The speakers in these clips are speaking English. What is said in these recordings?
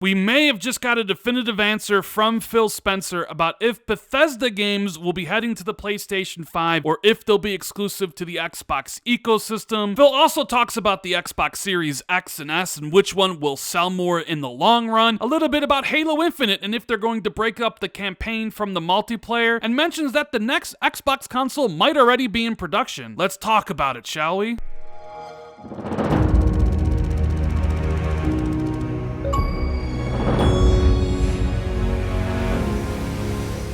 We may have just got a definitive answer from Phil Spencer about if Bethesda games will be heading to the PlayStation 5 or if they'll be exclusive to the Xbox ecosystem. Phil also talks about the Xbox Series X and S and which one will sell more in the long run, a little bit about Halo Infinite and if they're going to break up the campaign from the multiplayer, and mentions that the next Xbox console might already be in production. Let's talk about it, shall we?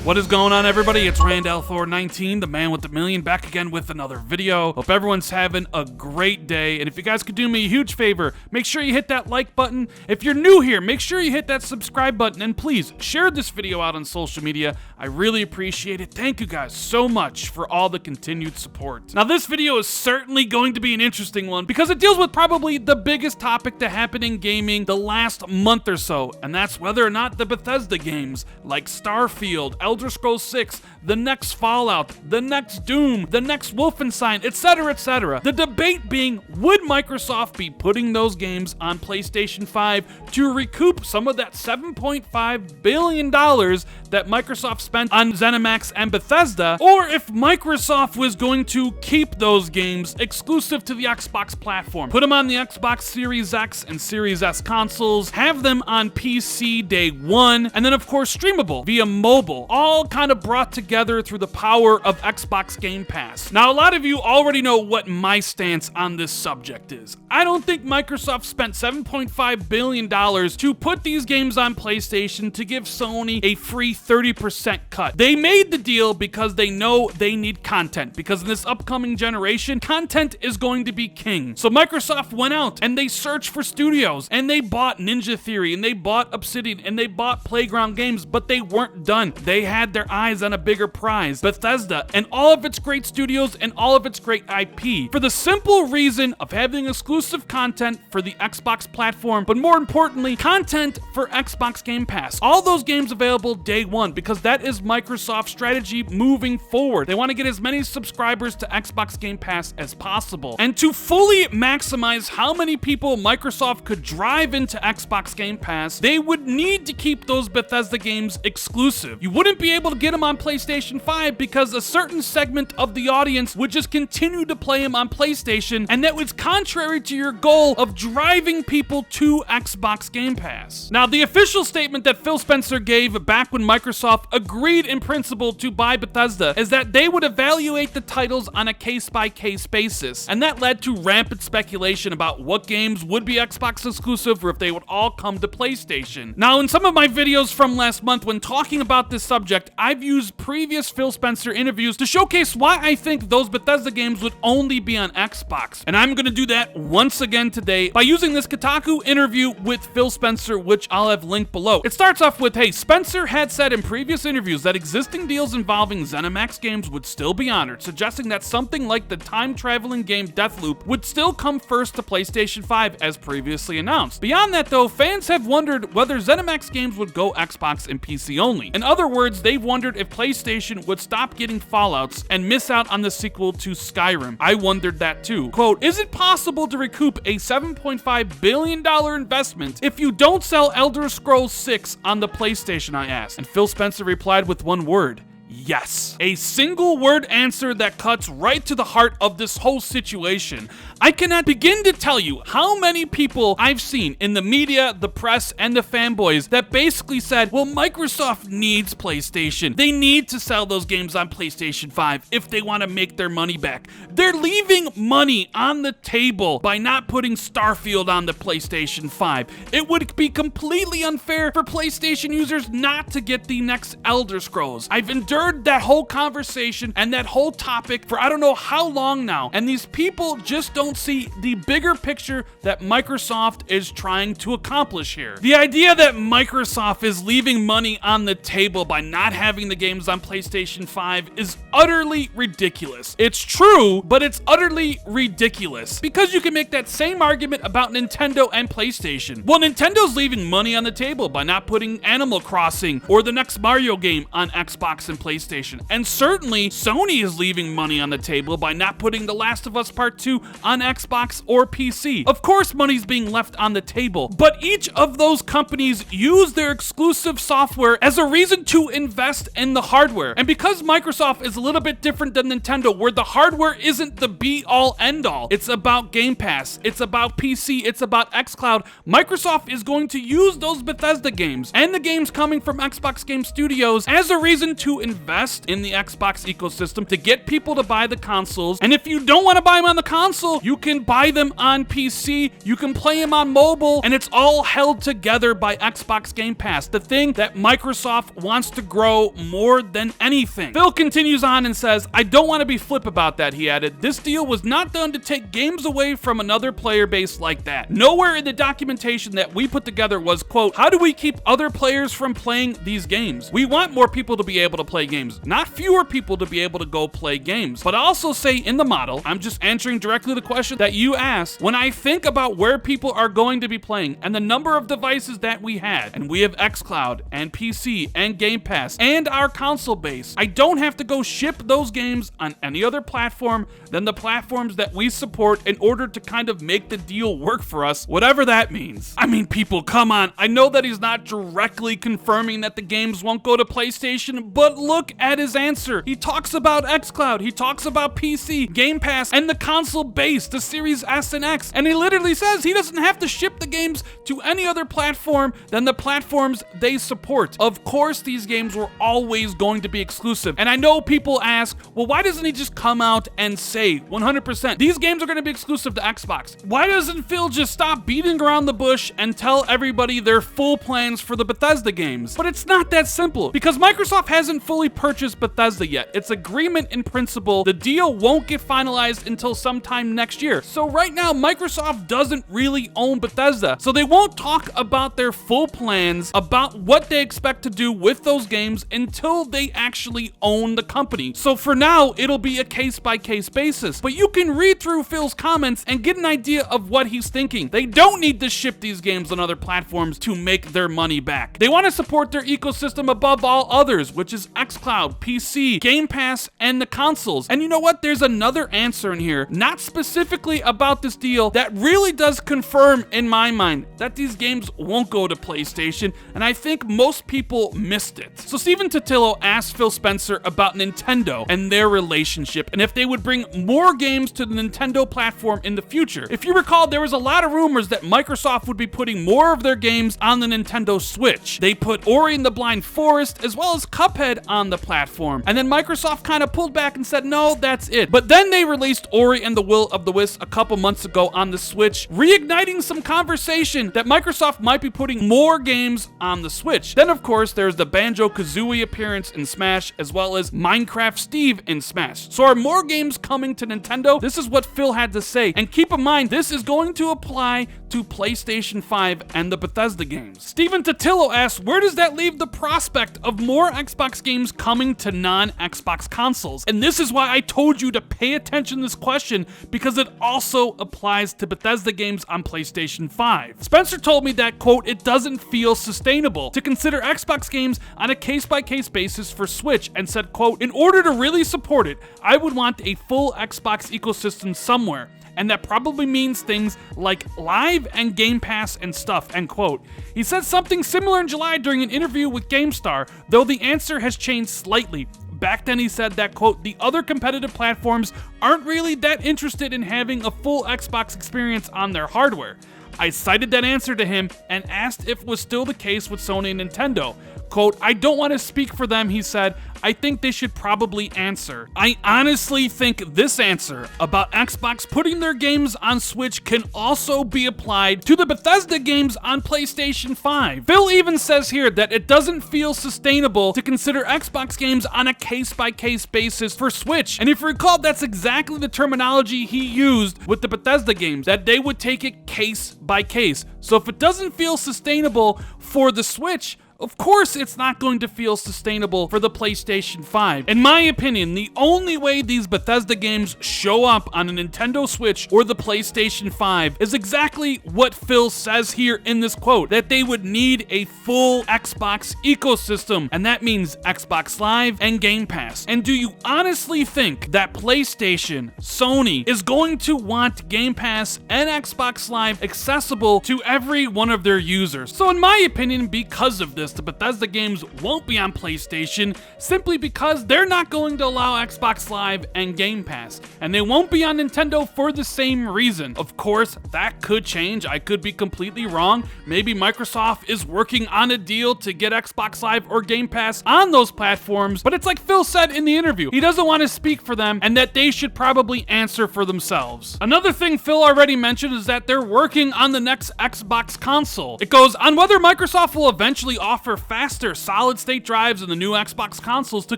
What is going on, everybody? It's Randall419, the man with the million, back again with another video. Hope everyone's having a great day, and if you guys could do me a huge favor, make sure you hit that like button. If you're new here, make sure you hit that subscribe button, and please share this video out on social media. I really appreciate it. Thank you guys so much for all the continued support. Now, this video is certainly going to be an interesting one because it deals with probably the biggest topic to happen in gaming the last month or so, and that's whether or not the Bethesda games like Starfield, Elder Scrolls 6, the next Fallout, the next Doom, the next Wolfenstein, etc., etc. The debate being, would Microsoft be putting those games on PlayStation 5 to recoup some of that $7.5 billion that Microsoft spent on ZeniMax and Bethesda, or if Microsoft was going to keep those games exclusive to the Xbox platform, put them on the Xbox Series X and Series S consoles, have them on PC day one, and then of course streamable via mobile, all kind of brought together through the power of Xbox Game Pass. Now, a lot of you already know what my stance on this subject is. I don't think Microsoft spent $7.5 billion to put these games on PlayStation to give Sony a free 30% cut. They made the deal because they know they need content, because in this upcoming generation, content is going to be king. So Microsoft went out and they searched for studios, and they bought Ninja Theory, and they bought Obsidian, and they bought Playground Games, but they weren't done. They had their eyes on a bigger prize, Bethesda, and all of its great studios and all of its great IP, for the simple reason of having exclusive content for the Xbox platform, but more importantly, content for Xbox Game Pass. All those games available day one, because that is Microsoft's strategy moving forward. They want to get as many subscribers to Xbox Game Pass as possible. And to fully maximize how many people Microsoft could drive into Xbox Game Pass, they would need to keep those Bethesda games exclusive. You wouldn't be able to get them on PlayStation 5 because a certain segment of the audience would just continue to play them on PlayStation, and that was contrary to your goal of driving people to Xbox Game Pass. Now, the official statement that Phil Spencer gave back when Microsoft agreed in principle to buy Bethesda is that they would evaluate the titles on a case-by-case basis, and that led to rampant speculation about what games would be Xbox exclusive or if they would all come to PlayStation. Now, in some of my videos from last month when talking about this subject, I've used previous Phil Spencer interviews to showcase why I think those Bethesda games would only be on Xbox, and I'm gonna do that once again today by using this Kotaku interview with Phil Spencer, which I'll have linked below. It starts off with, hey, Spencer had said in previous interviews that existing deals involving ZeniMax games would still be honored, suggesting that something like the time-traveling game Deathloop would still come first to PlayStation 5 as previously announced. Beyond that though, fans have wondered whether ZeniMax games would go Xbox and PC only. In other words, they've wondered if PlayStation would stop getting Fallouts and miss out on the sequel to Skyrim. I wondered that too. Quote, is it possible to recoup a $7.5 billion investment if you don't sell Elder Scrolls 6 on the PlayStation, I asked. And Phil Spencer replied with one word: yes. A single word answer that cuts right to the heart of this whole situation. I cannot begin to tell you how many people I've seen in the media, the press, and the fanboys that basically said, well, Microsoft needs PlayStation. They need to sell those games on PlayStation 5 if they want to make their money back. They're leaving money on the table by not putting Starfield on the PlayStation 5. It would be completely unfair for PlayStation users not to get the next Elder Scrolls. I've endured that whole conversation and that whole topic for I don't know how long now, and these people just don't see the bigger picture that Microsoft is trying to accomplish here. The idea that Microsoft is leaving money on the table by not having the games on PlayStation 5 is utterly ridiculous. It's true, but it's utterly ridiculous because you can make that same argument about Nintendo and PlayStation. Well, Nintendo's leaving money on the table by not putting Animal Crossing or the next Mario game on Xbox and PlayStation. And certainly, Sony is leaving money on the table by not putting The Last of Us Part 2 on Xbox or PC. Of course, money's being left on the table, but each of those companies use their exclusive software as a reason to invest in the hardware. And because Microsoft is a little bit different than Nintendo, where the hardware isn't the be-all, end-all, it's about Game Pass, it's about PC, it's about xCloud, Microsoft is going to use those Bethesda games and the games coming from Xbox Game Studios as a reason to invest in the Xbox ecosystem, to get people to buy the consoles. And if you don't want to buy them on the console, you can buy them on PC, you can play them on mobile, and it's all held together by Xbox Game Pass, the thing that Microsoft wants to grow more than anything. Phil continues on and says, I don't want to be flip about that, he added. This deal was not done to take games away from another player base like that. Nowhere in the documentation that we put together was, quote, how do we keep other players from playing these games? We want more people to be able to play games, not fewer people to be able to go play games. But I also say in the model, I'm just answering directly the question that you asked, when I think about where people are going to be playing and the number of devices that we had, and we have xCloud and PC and Game Pass and our console base, I don't have to go ship those games on any other platform than the platforms that we support in order to kind of make the deal work for us, whatever that means. I mean, people, come on. I know that he's not directly confirming that the games won't go to PlayStation, but look at his answer. He talks about xCloud, he talks about PC, Game Pass, and the console base, the Series S and X, and he literally says he doesn't have to ship the games to any other platform than the platforms they support. Of course, these games were always going to be exclusive, and I know people ask, well, why doesn't he just come out and say 100% these games are going to be exclusive to Xbox? Why doesn't Phil just stop beating around the bush and tell everybody their full plans for the Bethesda games? But it's not that simple, because Microsoft hasn't fully purchased Bethesda yet. It's agreement in principle. The deal won't get finalized until sometime next year. So right now, Microsoft doesn't really own Bethesda, so they won't talk about their full plans, about what they expect to do with those games until they actually own the company. So for now, it'll be a case-by-case basis, but you can read through Phil's comments and get an idea of what he's thinking. They don't need to ship these games on other platforms to make their money back. They want to support their ecosystem above all others, which is xCloud, PC, Game Pass, and the consoles. And you know what? There's another answer in here, not specifically about this deal, that really does confirm in my mind that these games won't go to PlayStation, and I think most people missed it. So Stephen Totillo asked Phil Spencer about Nintendo and their relationship, and if they would bring more games to the Nintendo platform in the future. If you recall, there was a lot of rumors that Microsoft would be putting more of their games on the Nintendo Switch. They put Ori and the Blind Forest as well as Cuphead on the platform, and then Microsoft kind of pulled back and said, no, that's it. But then they released Ori and the Will of the Wisp a couple months ago on the Switch, reigniting some conversation that Microsoft might be putting more games on the Switch. Then, of course, there's the Banjo-Kazooie appearance in Smash, as well as Minecraft Steve in Smash. So are more games coming to Nintendo? This is what Phil had to say. And keep in mind, this is going to apply to PlayStation 5 and the Bethesda games. Stephen Totillo asks, where does that leave the prospect of more Xbox games coming to non-Xbox consoles? And this is why I told you to pay attention to this question, because it also applies to Bethesda games on PlayStation 5. Spencer told me that, quote, it doesn't feel sustainable to consider Xbox games on a case-by-case basis for Switch, and said, quote, in order to really support it, I would want a full Xbox ecosystem somewhere. And that probably means things like Live and Game Pass and stuff, end quote. He said something similar in July during an interview with GameStar, though the answer has changed slightly. Back then he said that, quote, the other competitive platforms aren't really that interested in having a full Xbox experience on their hardware. I cited that answer to him and asked if it was still the case with Sony and Nintendo. Quote, I don't want to speak for them, he said. I think they should probably answer. I honestly think this answer about Xbox putting their games on Switch can also be applied to the Bethesda games on PlayStation 5. Phil even says here that it doesn't feel sustainable to consider Xbox games on a case-by-case basis for Switch. And if you recall, that's exactly the terminology he used with the Bethesda games, that they would take it case by case. So if it doesn't feel sustainable for the Switch, of course it's not going to feel sustainable for the PlayStation 5. In my opinion, the only way these Bethesda games show up on a Nintendo Switch or the PlayStation 5 is exactly what Phil says here in this quote, that they would need a full Xbox ecosystem, and that means Xbox Live and Game Pass. And do you honestly think that PlayStation, Sony, is going to want Game Pass and Xbox Live accessible to every one of their users? So in my opinion, because of this, the Bethesda games won't be on PlayStation simply because they're not going to allow Xbox Live and Game Pass, and they won't be on Nintendo for the same reason. Of course, that could change. I could be completely wrong. Maybe Microsoft is working on a deal to get Xbox Live or Game Pass on those platforms, but it's like Phil said in the interview, he doesn't want to speak for them and that they should probably answer for themselves. Another thing Phil already mentioned is that they're working on the next Xbox console. It goes on whether Microsoft will eventually offer faster solid-state drives in the new Xbox consoles to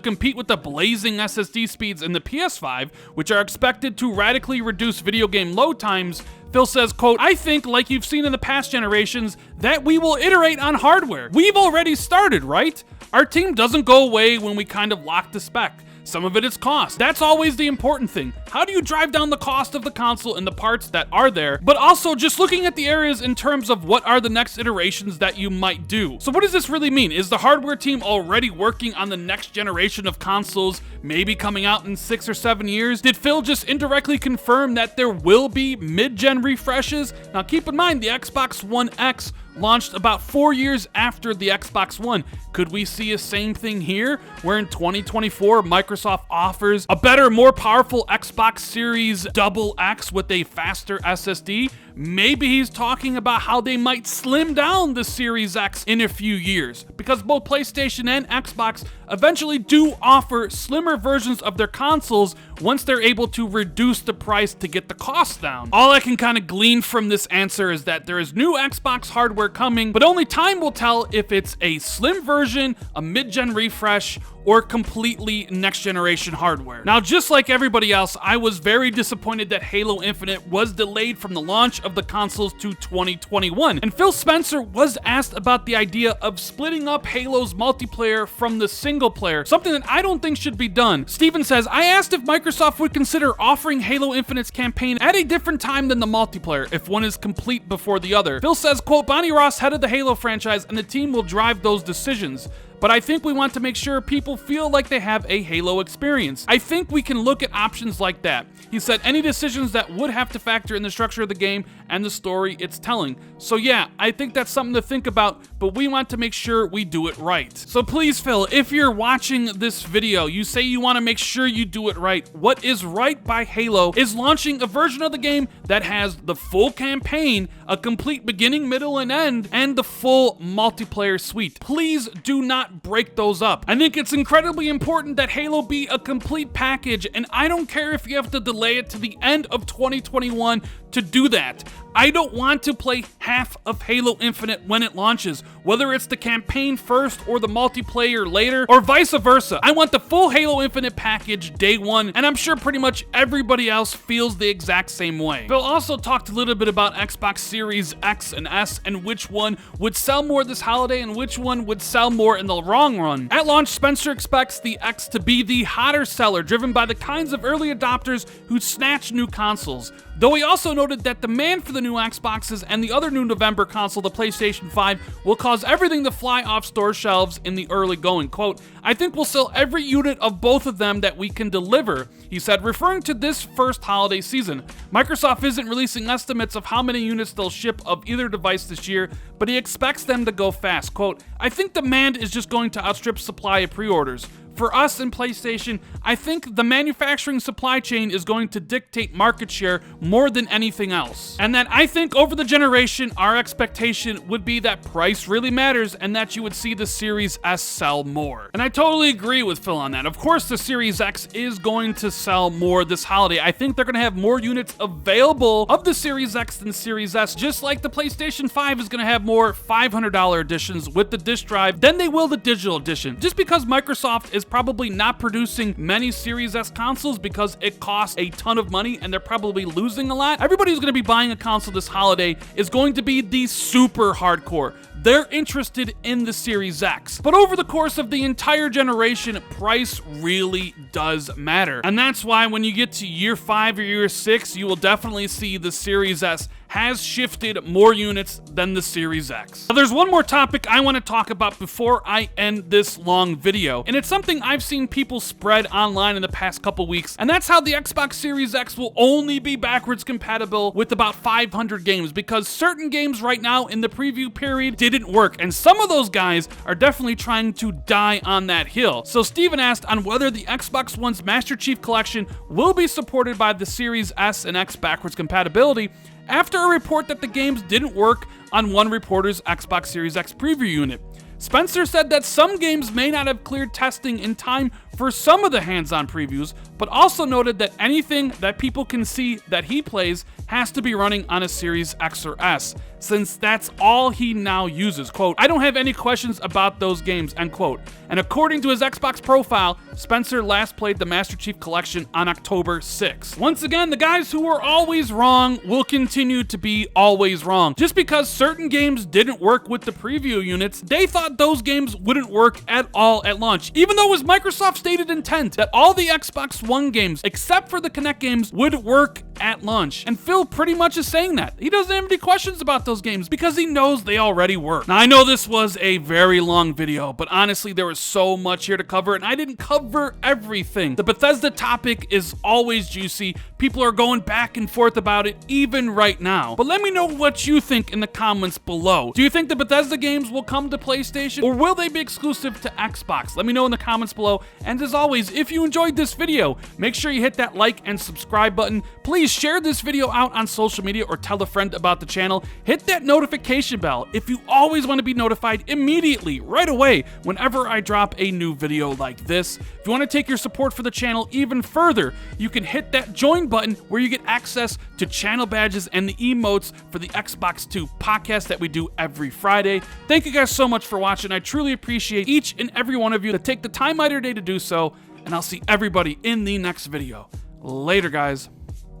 compete with the blazing SSD speeds in the PS5, which are expected to radically reduce video game load times. Phil says, quote, "I think, like you've seen in the past generations, that we will iterate on hardware. We've already started, right? Our team doesn't go away when we kind of lock the spec. Some of it is cost. That's always the important thing. How do you drive down the cost of the console and the parts that are there, but also just looking at the areas in terms of what are the next iterations that you might do." So what does this really mean? Is the hardware team already working on the next generation of consoles, maybe coming out in 6 or 7 years? Did Phil just indirectly confirm that there will be mid-gen refreshes? Now keep in mind, the Xbox One X launched about 4 years after the Xbox One. Could we see a same thing here, where in 2024 Microsoft offers a better, more powerful Xbox Series XX with a faster SSD? Maybe he's talking about how they might slim down the Series X in a few years, because both PlayStation and Xbox eventually do offer slimmer versions of their consoles once they're able to reduce the price to get the cost down. All I can kind of glean from this answer is that there is new Xbox hardware coming, but only time will tell if it's a slim version, a mid-gen refresh, or completely next-generation hardware. Now, just like everybody else, I was very disappointed that Halo Infinite was delayed from the launch of the consoles to 2021. And Phil Spencer was asked about the idea of splitting up Halo's multiplayer from the single player, something that I don't think should be done. Steven says, "I asked if Microsoft would consider offering Halo Infinite's campaign at a different time than the multiplayer, if one is complete before the other." Phil says, quote, "Bonnie Ross headed the Halo franchise and the team will drive those decisions. But I think we want to make sure people feel like they have a Halo experience. I think we can look at options like that." He said any decisions that would have to factor in the structure of the game and the story it's telling. So yeah, I think that's something to think about, but we want to make sure we do it right. So please, Phil, if you're watching this video, you say you want to make sure you do it right. What is right by Halo is launching a version of the game that has the full campaign, a complete beginning, middle, and end, and the full multiplayer suite. Please do not break those up. I think it's incredibly important that Halo be a complete package, and I don't care if you have to delay it to the end of 2021 to do that. I don't want to play half of Halo Infinite when it launches, whether it's the campaign first or the multiplayer later, or vice versa. I want the full Halo Infinite package day one, and I'm sure pretty much everybody else feels the exact same way. Phil also talked a little bit about Xbox Series X and S and which one would sell more this holiday and which one would sell more in the long run. At launch, Spencer expects the X to be the hotter seller, driven by the kinds of early adopters who snatch new consoles. Though he also noted that demand for the new Xboxes and the other new November console, the PlayStation 5, will cause everything to fly off store shelves in the early going. Quote, "I think we'll sell every unit of both of them that we can deliver," he said, referring to this first holiday season. Microsoft isn't releasing estimates of how many units they'll ship of either device this year, but he expects them to go fast. Quote, "I think demand is just going to outstrip supply of pre-orders. For us in PlayStation, I think the manufacturing supply chain is going to dictate market share more than anything else. And that I think over the generation, our expectation would be that price really matters and that you would see the Series S sell more." And I totally agree with Phil on that. Of course, the Series X is going to sell more this holiday. I think they're going to have more units available of the Series X than Series S, just like the PlayStation 5 is going to have more $500 editions with the disc drive than they will the digital edition. Just because Microsoft is probably not producing many Series S consoles because it costs a ton of money and they're probably losing a lot. Everybody who's going to be buying a console this holiday is going to be the super hardcore. They're interested in the Series X. But over the course of the entire generation, price really does matter. And that's why when you get to year 5 or year 6, you will definitely see the Series S has shifted more units than the Series X. Now, there's one more topic I want to talk about before I end this long video, and it's something I've seen people spread online in the past couple weeks, and that's how the Xbox Series X will only be backwards compatible with about 500 games, because certain games right now in the preview period didn't work, and some of those guys are definitely trying to die on that hill. So Steven asked on whether the Xbox One's Master Chief Collection will be supported by the Series S and X backwards compatibility, after a report that the games didn't work on one reporter's Xbox Series X preview unit. Spencer said that some games may not have cleared testing in time for some of the hands-on previews, but also noted that anything that people can see that he plays has to be running on a Series X or S, since that's all he now uses. Quote, "I don't have any questions about those games," end quote. And according to his Xbox profile, Spencer last played the Master Chief Collection on October 6th. Once again, the guys who were always wrong will continue to be always wrong. Just because certain games didn't work with the preview units, they thought those games wouldn't work at all at launch, even though it was Microsoft's stated intent that all the Xbox One games, except for the Kinect games, would work at launch. And Phil pretty much is saying that. He doesn't have any questions about those games because he knows they already work. Now, I know this was a very long video, but honestly, there was so much here to cover, and I didn't cover everything. The Bethesda topic is always juicy. People are going back and forth about it, even right now. But let me know what you think in the comments below. Do you think the Bethesda games will come to PlayStation, or will they be exclusive to Xbox? Let me know in the comments below. And as always, if you enjoyed this video, make sure you hit that like and subscribe button. Please share this video out on social media or tell a friend about the channel. Hit that notification bell if you always want to be notified immediately, right away, whenever I drop a new video like this. If you want to take your support for the channel even further, you can hit that join button where you get access to channel badges and the emotes for the Xbox 2 podcast that we do every Friday. Thank you guys so much for watching. I truly appreciate each and every one of you that take the time out of your day to do so, and I'll see everybody in the next video. Later, guys.